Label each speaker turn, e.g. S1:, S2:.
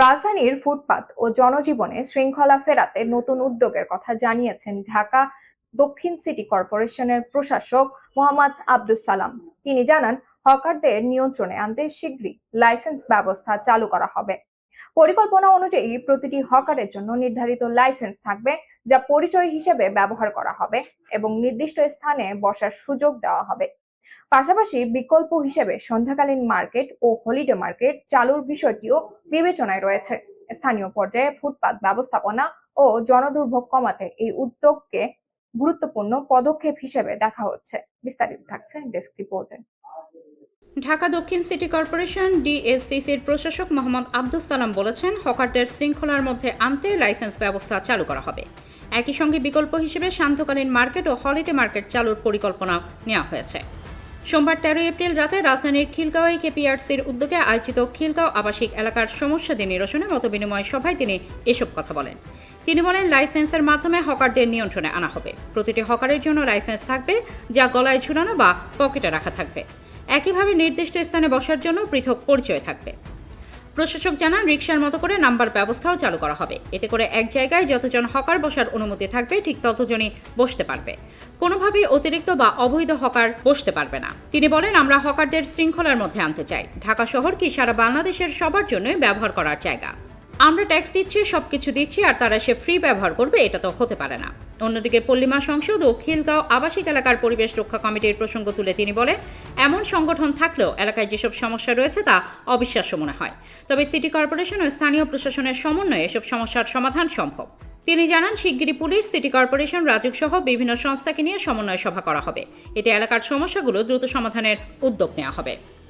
S1: রাজধানীর ফুটপাত ও জনজীবনে শৃঙ্খলা ফেরাতে নতুন উদ্যোগের কথা জানিয়েছেন ঢাকা দক্ষিণ সিটি কর্পোরেশনের প্রশাসক মোহাম্মদ আব্দুস সালাম। তিনি জানান, হকারদের নিয়ন্ত্রণে আনতে শিগগিরই লাইসেন্স ব্যবস্থা চালু করা হবে। পরিকল্পনা অনুযায়ী প্রতিটি হকারের জন্য নির্ধারিত লাইসেন্স থাকবে, যা পরিচয় হিসেবে ব্যবহার করা হবে এবং নির্দিষ্ট স্থানে বসার সুযোগ দেওয়া হবে। পাশাপাশি বিকল্প হিসেবে সন্ধ্যাকালীন মার্কেট ও হলিডে মার্কেট চালুর বিষয়টিও বিবেচনায় রয়েছে। স্থানীয় পর্যায়ে ফুটপাত ব্যবস্থাপনা ও জনদুর্ভোগ কমাতে এই উদ্যোগকে গুরুত্বপূর্ণ পদক্ষেপ হিসেবে দেখা হচ্ছে। বিস্তারিত থাকছে ডেস্ক রিপোর্টে।
S2: ঢাকা দক্ষিণ সিটি কর্পোরেশন ডিএসসিসির প্রশাসক মোহাম্মদ আব্দুস সালাম বলেছেন, হকারদের শৃঙ্খলার মধ্যে আনতে লাইসেন্স ব্যবস্থা চালু করা হবে। একই সঙ্গে বিকল্প হিসেবে সান্ধ্যকালীন মার্কেট ও হলিডে মার্কেট চালুর পরিকল্পনা নেওয়া হয়েছে। সোমবার 13 এপ্রিল রাতে রাজধানীর খিলগাঁওয়ে কেপিআরসির উদ্যোগে আয়োজিত খিলগাঁও আবাসিক এলাকার সমস্যাদি নিরসনে মতবিনিময় সভায় তিনি এসব কথা বলেন। তিনি বলেন, লাইসেন্সের মাধ্যমে হকারদের নিয়ন্ত্রণে আনা হবে। প্রতিটি হকারের জন্য লাইসেন্স থাকবে, যা গলায় ঝুলানো বা পকেটে রাখা থাকবে। একইভাবে নির্দিষ্ট স্থানে বসার জন্য পৃথক পরিচয় থাকবে। প্রশাসক জানান, রিকশার মতো করে নাম্বার ব্যবস্থাও চালু করা হবে। এতে করে এক জায়গায় যতজন হকার বসার অনুমতি থাকবে, ঠিক ততজনই বসতে পারবে। কোনোভাবেই অতিরিক্ত বা অবৈধ হকার বসতে পারবে না। তিনি বলেন, আমরা হকারদের শৃঙ্খলার মধ্যে আনতে চাই। ঢাকা শহর কি সারা বাংলাদেশের সবার জন্য ব্যবহার করার জায়গা। আমরা ট্যাক্স দিচ্ছি, সবকিছু দিচ্ছি, আর তারা সে ফ্রি ব্যবহার করবে, এটা তো হতে পারে না। অন্যদিকে পল্লিমা সংসদ ও খিলগাঁও আবাসিক এলাকার পরিবেশ রক্ষা কমিটির প্রসঙ্গ তুলে তিনি বলেন, এমন সংগঠন থাকলেও এলাকায় যেসব সমস্যা রয়েছে তা অবিশ্বাস্য মনে হয়। তবে সিটি কর্পোরেশন ও স্থানীয় প্রশাসনের সমন্বয়ে এসব সমস্যার সমাধান সম্ভব। তিনি জানান, শিগগিরই পুলিশ, সিটি কর্পোরেশন, রাজুক সহ বিভিন্ন সংস্থাকে নিয়ে সমন্বয় সভা করা হবে। এতে এলাকার সমস্যাগুলো দ্রুত সমাধানের উদ্যোগ নেওয়া হবে।